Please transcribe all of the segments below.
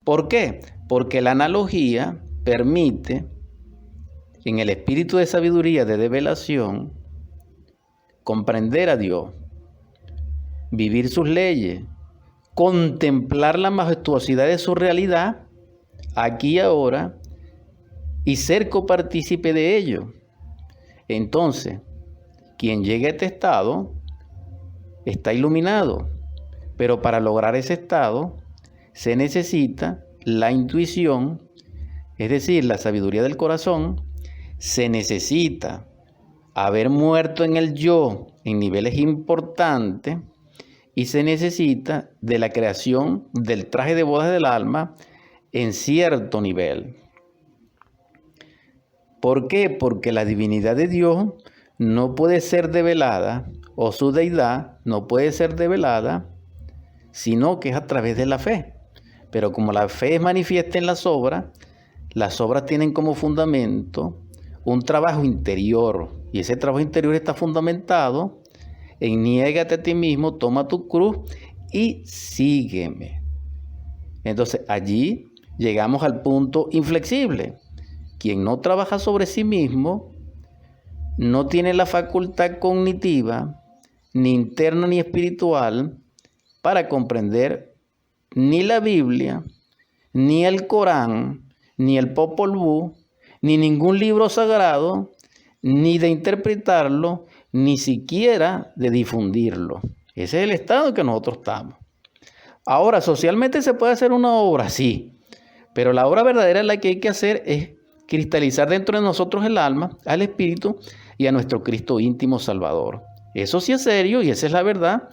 ¿Por qué? Porque la analogía permite, en el espíritu de sabiduría, de develación, comprender a Dios, vivir sus leyes, contemplar la majestuosidad de su realidad, aquí y ahora, y ser copartícipe de ello. Entonces, quien llegue a este estado está iluminado, pero para lograr ese estado se necesita la intuición, es decir, la sabiduría del corazón. Se necesita haber muerto en el yo en niveles importantes y se necesita de la creación del traje de bodas del alma en cierto nivel. ¿Por qué? Porque la divinidad de Dios no puede ser develada, o su deidad no puede ser develada, sino que es a través de la fe. Pero como la fe es manifiesta en las obras tienen como fundamento un trabajo interior. Y ese trabajo interior está fundamentado en niégate a ti mismo, toma tu cruz y sígueme. Entonces allí llegamos al punto inflexible. Quien no trabaja sobre sí mismo no tiene la facultad cognitiva, ni interna ni espiritual, para comprender ni la Biblia, ni el Corán, ni el Popol Vuh, ni ningún libro sagrado, ni de interpretarlo, ni siquiera de difundirlo. Ese es el estado en que nosotros estamos. Ahora, socialmente se puede hacer una obra, sí, pero la obra verdadera la que hay que hacer es cristalizar dentro de nosotros el alma, al espíritu y a nuestro Cristo íntimo Salvador. Eso sí es serio y esa es la verdad,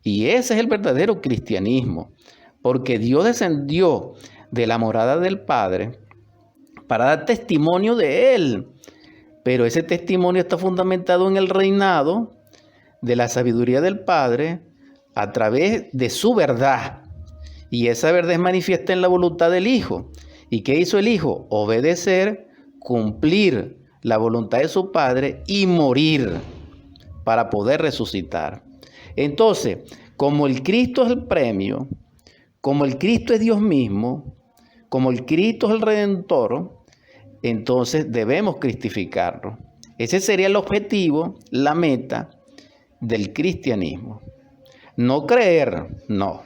y ese es el verdadero cristianismo, porque Dios descendió de la morada del Padre para dar testimonio de Él, pero ese testimonio está fundamentado en el reinado de la sabiduría del Padre a través de su verdad, y esa verdad es manifiesta en la voluntad del Hijo. ¿Y qué hizo el Hijo? Obedecer, cumplir la voluntad de su Padre y morir para poder resucitar. Entonces, como el Cristo es el premio, como el Cristo es Dios mismo, como el Cristo es el Redentor, entonces debemos cristificarlo. Ese sería el objetivo, la meta del cristianismo. No creer, no.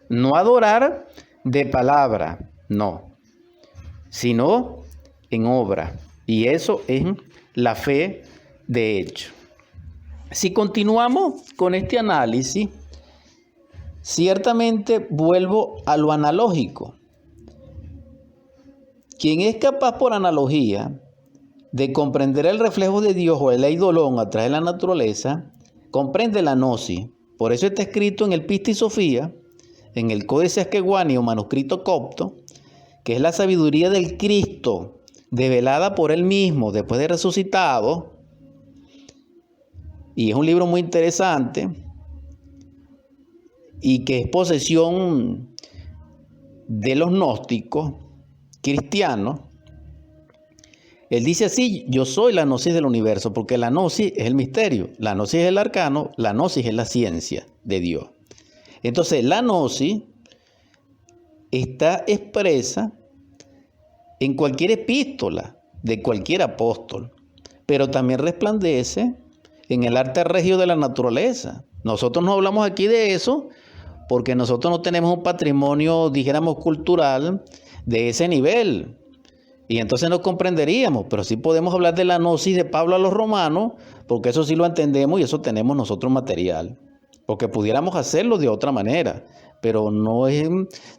No adorar de palabra, no. Sino en obra. Y eso es la fe de hecho. Si continuamos con este análisis, ciertamente vuelvo a lo analógico. Quien es capaz por analogía de comprender el reflejo de Dios o el eidolon a través de la naturaleza, comprende la gnosis. Por eso está escrito en el Pista y Sofía, en el Códice Askeguani o manuscrito copto, que es la sabiduría del Cristo, develada por Él mismo después de resucitado. Y es un libro muy interesante y que es posesión de los gnósticos cristianos. Él dice así: yo soy la gnosis del universo, porque la gnosis es el misterio, la gnosis es el arcano, la gnosis es la ciencia de Dios. Entonces la gnosis está expresa en cualquier epístola de cualquier apóstol, pero también resplandece en el arte regio de la naturaleza. Nosotros no hablamos aquí de eso porque nosotros no tenemos un patrimonio, dijéramos, cultural de ese nivel. Y entonces no comprenderíamos, pero sí podemos hablar de la gnosis de Pablo a los romanos, porque eso sí lo entendemos y eso tenemos nosotros material. Porque pudiéramos hacerlo de otra manera, pero no es,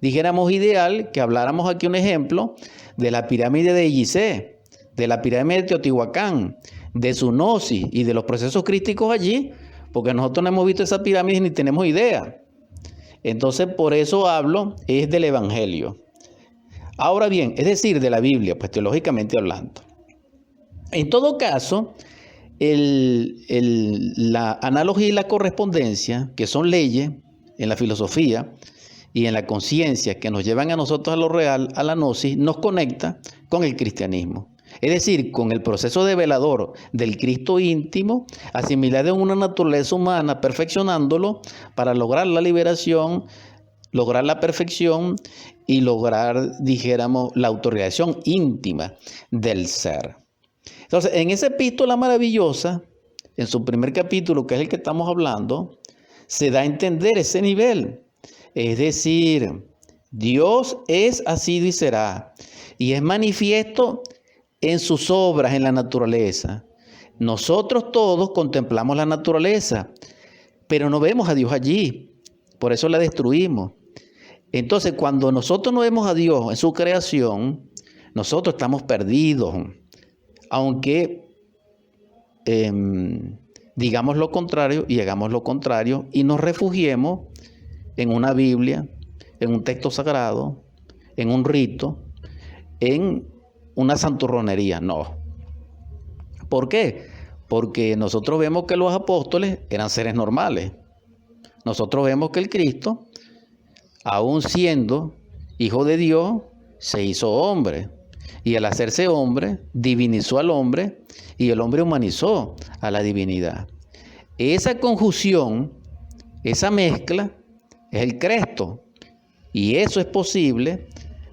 dijéramos, ideal que habláramos aquí un ejemplo de la pirámide de Gizeh, de la pirámide de Teotihuacán, de su gnosis y de los procesos crísticos allí, porque nosotros no hemos visto esa pirámide ni tenemos idea. Entonces, por eso hablo, es del Evangelio. Ahora bien, es decir, de la Biblia, pues teológicamente hablando. En todo caso, la analogía y la correspondencia, que son leyes en la filosofía y en la conciencia que nos llevan a nosotros a lo real, a la gnosis, nos conecta con el cristianismo. Es decir, con el proceso develador del Cristo íntimo, asimilado en una naturaleza humana, perfeccionándolo para lograr la liberación, lograr la perfección y lograr, dijéramos, la autorización íntima del ser. Entonces, en esa epístola maravillosa, en su primer capítulo, que es el que estamos hablando, se da a entender ese nivel. Es decir, Dios es, ha sido y será, y es manifiesto en sus obras, en la naturaleza. Nosotros todos contemplamos la naturaleza, pero no vemos a Dios allí, por eso la destruimos. Entonces, cuando nosotros no vemos a Dios en su creación, nosotros estamos perdidos, aunque digamos lo contrario y hagamos lo contrario y nos refugiemos en una Biblia, en un texto sagrado, en un rito, en una santurronería. No. ¿Por qué? Porque nosotros vemos que los apóstoles eran seres normales. Nosotros vemos que el Cristo, aún siendo hijo de Dios, se hizo hombre. Y al hacerse hombre, divinizó al hombre y el hombre humanizó a la divinidad. Esa conjunción, esa mezcla, es el Cristo. Y eso es posible,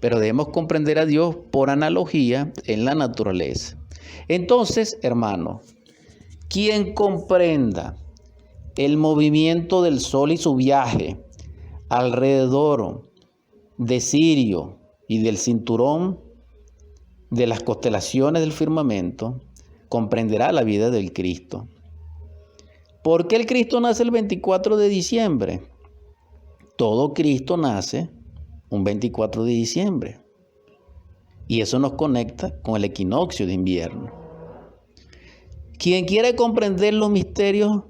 pero debemos comprender a Dios por analogía en la naturaleza. Entonces, hermanos, quien comprenda el movimiento del sol y su viaje alrededor de Sirio y del cinturón de las constelaciones del firmamento, comprenderá la vida del Cristo. ¿Por qué el Cristo nace el 24 de diciembre? Todo Cristo nace un 24 de diciembre. Y eso nos conecta con el equinoccio de invierno. Quien quiere comprender los misterios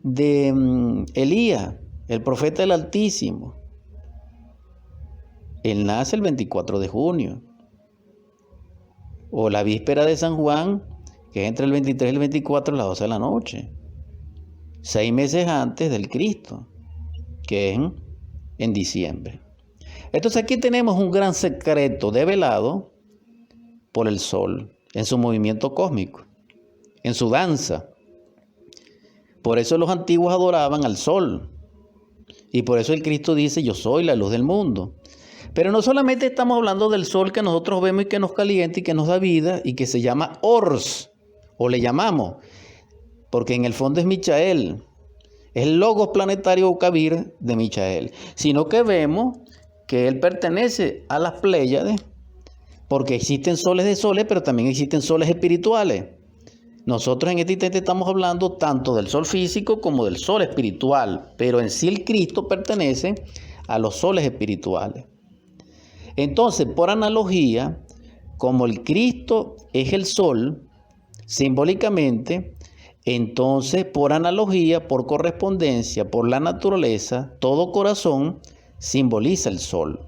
de Elías, el profeta del Altísimo, él nace el 24 de junio. O la víspera de San Juan, que es entre el 23 y el 24 a las 12 de la noche. 6 meses antes del Cristo, que es en diciembre. Entonces aquí tenemos un gran secreto develado por el sol, en su movimiento cósmico, en su danza. Por eso los antiguos adoraban al sol. Y por eso el Cristo dice, yo soy la luz del mundo. Pero no solamente estamos hablando del sol que nosotros vemos y que nos calienta y que nos da vida y que se llama Ors, o le llamamos, porque en el fondo es Michael, es el logos planetario o Kabir de Michael, sino que vemos que él pertenece a las Pléyades, porque existen soles de soles, pero también existen soles espirituales. Nosotros en este instante estamos hablando tanto del sol físico como del sol espiritual, pero en sí el Cristo pertenece a los soles espirituales. Entonces, por analogía, como el Cristo es el sol, simbólicamente, entonces por analogía, por correspondencia, por la naturaleza, todo corazón simboliza el sol.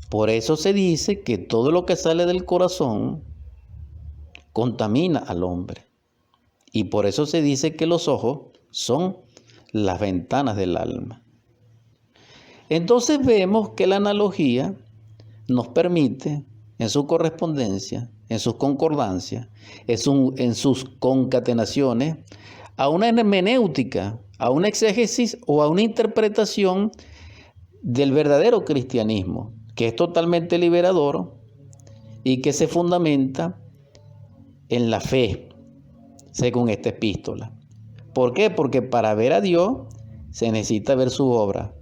Por eso se dice que todo lo que sale del corazón contamina al hombre. Y por eso se dice que los ojos son las ventanas del alma. Entonces vemos que la analogía nos permite, en su correspondencia, en sus concordancias, en sus concatenaciones, a una hermenéutica, a una exégesis o a una interpretación del verdadero cristianismo, que es totalmente liberador y que se fundamenta en la fe, según esta epístola. ¿Por qué? Porque para ver a Dios se necesita ver su obra.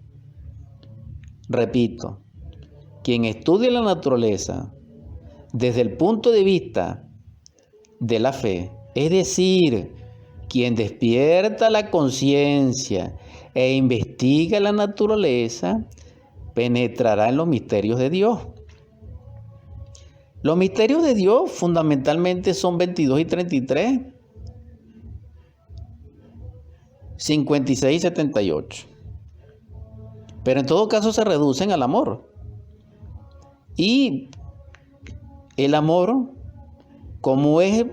Repito, quien estudia la naturaleza desde el punto de vista de la fe, es decir, quien despierta la conciencia e investiga la naturaleza, penetrará en los misterios de Dios. Los misterios de Dios fundamentalmente son 22 y 33, 56 y 78. Pero en todo caso se reducen al amor. Y el amor, como es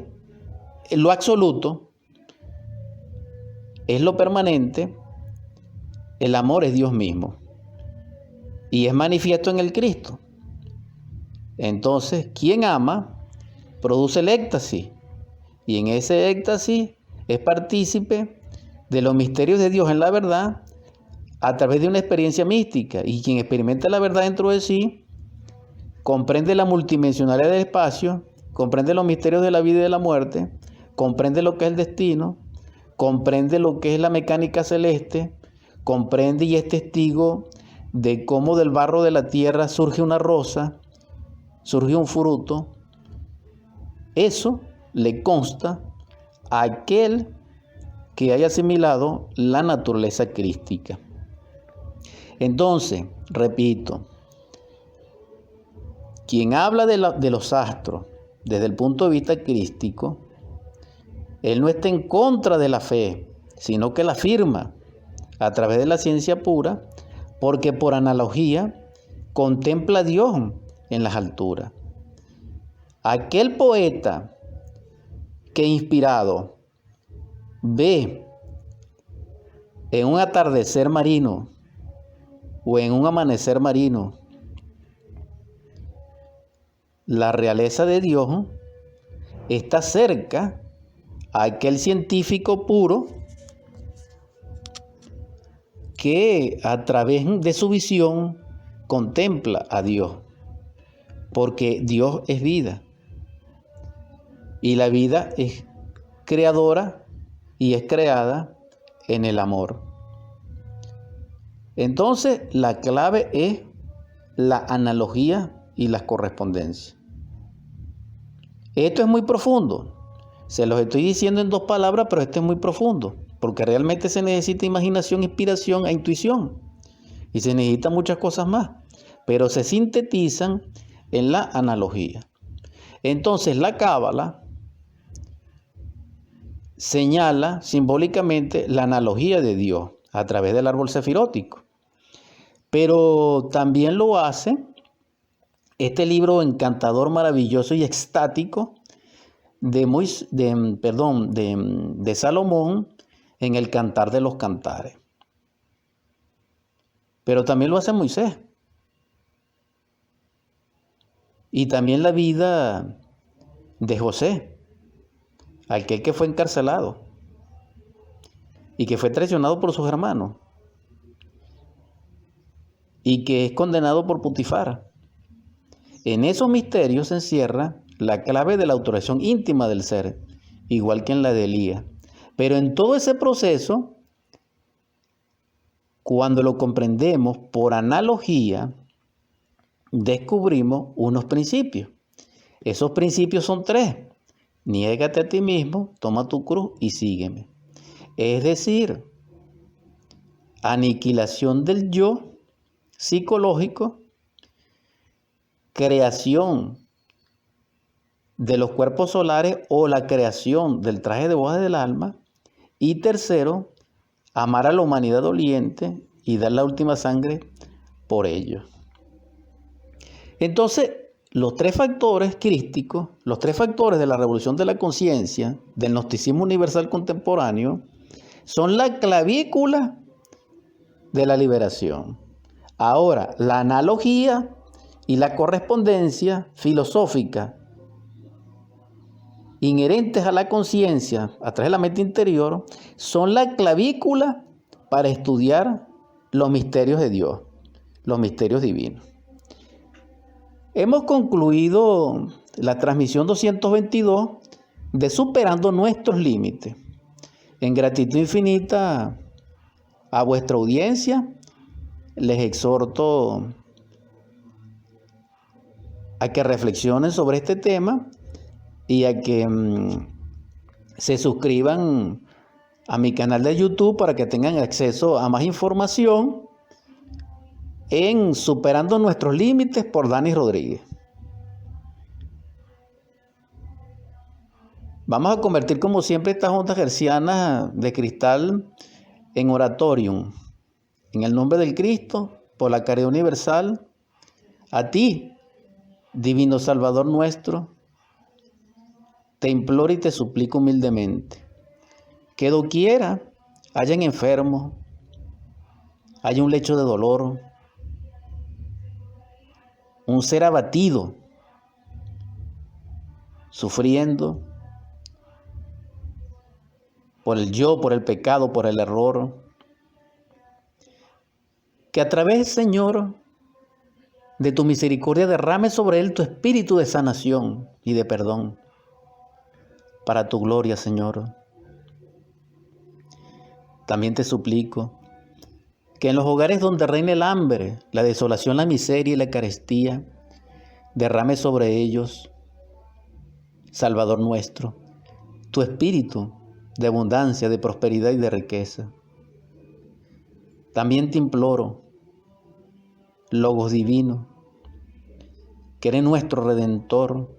lo absoluto, es lo permanente, el amor es Dios mismo. Y es manifiesto en el Cristo. Entonces, quien ama, produce el éxtasis. Y en ese éxtasis es partícipe de los misterios de Dios en la verdad a través de una experiencia mística. Y quien experimenta la verdad dentro de sí, comprende la multidimensionalidad del espacio, comprende los misterios de la vida y de la muerte, comprende lo que es el destino, comprende lo que es la mecánica celeste, comprende y es testigo de cómo del barro de la tierra surge una rosa, surge un fruto. Eso le consta a aquel que haya asimilado la naturaleza crística. Entonces, repito, quien habla de los astros desde el punto de vista crístico, él no está en contra de la fe, sino que la afirma a través de la ciencia pura, porque por analogía contempla a Dios en las alturas. Aquel poeta que inspirado ve en un atardecer marino o en un amanecer marino la realeza de Dios, está cerca a aquel científico puro que a través de su visión contempla a Dios, porque Dios es vida y la vida es creadora y es creada en el amor. Entonces, la clave es la analogía y las correspondencias. Esto es muy profundo. Se los estoy diciendo en 2 palabras, pero esto es muy profundo, porque realmente se necesita imaginación, inspiración e intuición. Y se necesitan muchas cosas más, pero se sintetizan en la analogía. Entonces, la Cábala señala simbólicamente la analogía de Dios a través del árbol sefirótico. Pero también lo hace este libro encantador, maravilloso y extático de Salomón en el Cantar de los Cantares. Pero también lo hace Moisés. Y también la vida de José, aquel que fue encarcelado y que fue traicionado por sus hermanos y que es condenado por Potifar. En esos misterios se encierra la clave de la autorización íntima del ser, igual que en la de Elías. Pero en todo ese proceso, cuando lo comprendemos por analogía, descubrimos unos principios. Esos principios son 3. Niégate a ti mismo, toma tu cruz y sígueme. Es decir, aniquilación del yo psicológico, creación de los cuerpos solares o la creación del traje de bodas del alma. Y tercero, amar a la humanidad doliente y dar la última sangre por ellos. Entonces, los 3 factores crísticos, los 3 factores de la revolución de la conciencia, del gnosticismo universal contemporáneo, son la clavícula de la liberación. Ahora, la analogía y la correspondencia filosófica inherentes a la conciencia a través de la mente interior son la clavícula para estudiar los misterios de Dios, los misterios divinos. Hemos concluido la transmisión 222 de Superando Nuestros Límites. En gratitud infinita a vuestra audiencia, les exhorto a que reflexionen sobre este tema y a que se suscriban a mi canal de YouTube para que tengan acceso a más información en Superando Nuestros Límites por Dani Rodríguez. Vamos a convertir como siempre estas ondas hertzianas de cristal en oratorium. En el nombre del Cristo, por la caridad universal, a ti, Divino Salvador nuestro, te imploro y te suplico humildemente, que doquiera hayan enfermos, haya un lecho de dolor, un ser abatido, sufriendo por el yo, por el pecado, por el error. Que a través, Señor, de tu misericordia derrame sobre él tu espíritu de sanación y de perdón. Para tu gloria, Señor. También te suplico que en los hogares donde reina el hambre, la desolación, la miseria y la carestía, derrame sobre ellos, Salvador nuestro, tu espíritu de abundancia, de prosperidad y de riqueza. También te imploro, Logos divino, que eres nuestro Redentor,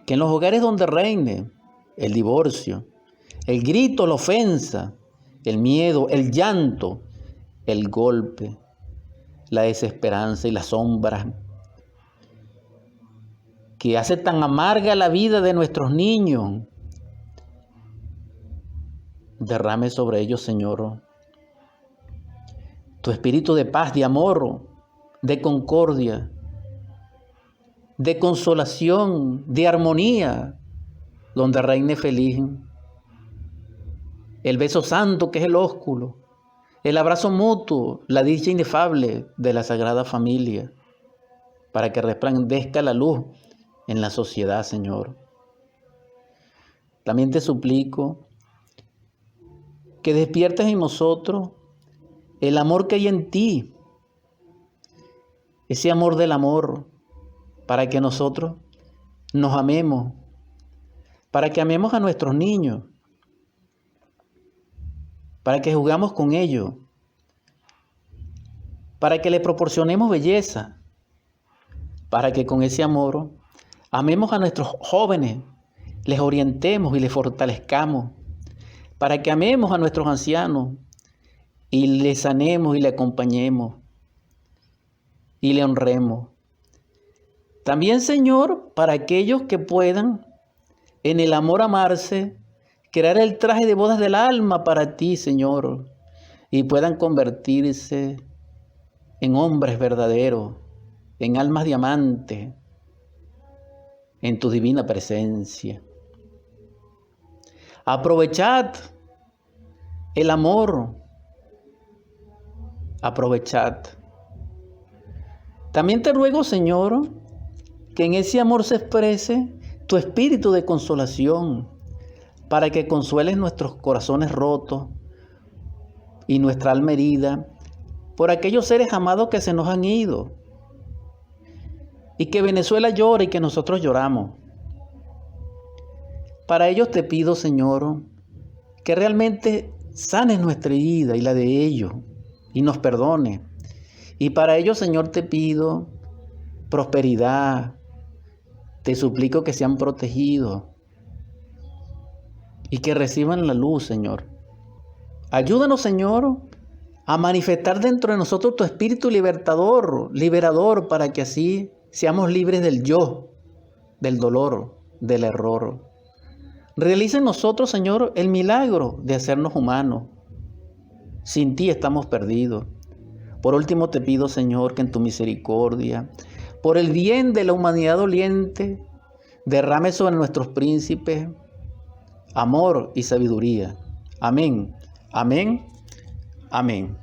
que en los hogares donde reine el divorcio, el grito, la ofensa, el miedo, el llanto, el golpe, la desesperanza y la sombra, que hace tan amarga la vida de nuestros niños, derrame sobre ellos, Señor, tu espíritu de paz, de amor, de concordia, de consolación, de armonía, donde reine feliz el beso santo que es el ósculo, el abrazo mutuo, la dicha inefable de la Sagrada Familia, para que resplandezca la luz en la sociedad, Señor. También te suplico que despiertes en nosotros el amor que hay en ti, ese amor del amor, para que nosotros nos amemos, para que amemos a nuestros niños, para que jugamos con ellos, para que le proporcionemos belleza, para que con ese amor amemos a nuestros jóvenes, les orientemos y les fortalezcamos, para que amemos a nuestros ancianos y les sanemos y le acompañemos y le honremos. También, Señor, para aquellos que puedan en el amor amarse, crear el traje de bodas del alma para ti, Señor, y puedan convertirse en hombres verdaderos, en almas diamantes, en tu divina presencia. Aprovechad el amor, aprovechad. También te ruego, Señor, que en ese amor se exprese tu espíritu de consolación, para que consueles nuestros corazones rotos y nuestra alma herida por aquellos seres amados que se nos han ido, y que Venezuela llore y que nosotros lloramos. Para ellos te pido, Señor, que realmente sanes nuestra herida y la de ellos y nos perdone. Y para ellos, Señor, te pido prosperidad. Te suplico que sean protegidos y que reciban la luz, Señor. Ayúdanos, Señor, a manifestar dentro de nosotros tu espíritu liberador, para que así seamos libres del yo, del dolor, del error. Realiza en nosotros, Señor, el milagro de hacernos humanos. Sin ti estamos perdidos. Por último te pido, Señor, que en tu misericordia, por el bien de la humanidad doliente, derrame sobre nuestros príncipes amor y sabiduría. Amén, amén, amén.